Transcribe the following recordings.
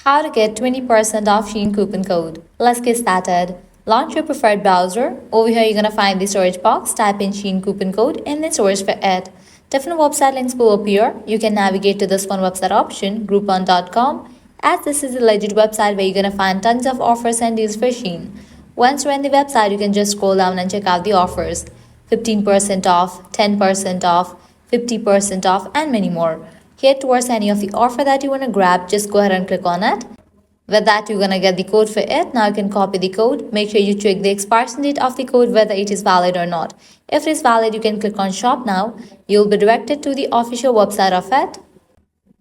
How to get 20% off Shein coupon code. Let's get started. Launch your preferred browser. Over here, you're going to find the search box. Type in Shein coupon code and then search for it. Different website links will appear. You can navigate to this one website option, groupon.com, as this is a legit website where you're going to find tons of offers and deals for Shein. Once you're in the website, you can just scroll down and check out the offers. 15% off, 10% off, 50% off, and many more. Here towards any of the offer that you want to grab, just go ahead and click on it. With that, you're going to get the code for it. Now you can copy the code. Make sure you check the expiration date of the code, whether it is valid or not. If it is valid, you can click on shop now. You'll be directed to the official website of it.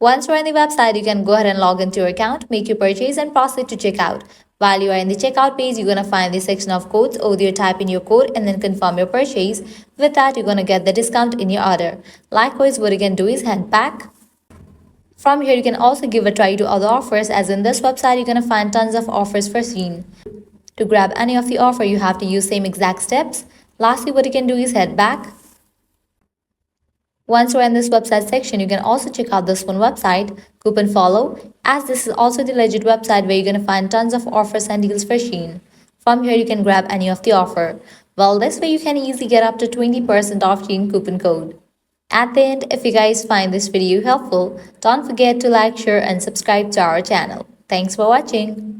Once you're on the website, you can go ahead and log into your account, make your purchase and proceed to checkout. While you are in the checkout page, you're going to find the section of codes. Over there, type in your code and then confirm your purchase. With that, you're going to get the discount in your order. Likewise, what you can do is head back. From here, you can also give a try to other offers, as in this website, you're going to find tons of offers for Shein. To grab any of the offer, you have to use same exact steps. Lastly, what you can do is head back. Once you're in this website section, you can also check out this one website, Coupon Follow, as this is also the legit website where you're going to find tons of offers and deals for Shein. From here, you can grab any of the offer. Well, this way you can easily get up to 20% off Shein coupon code. At the end, if you guys find this video helpful, don't forget to like, share and subscribe to our channel. Thanks for watching.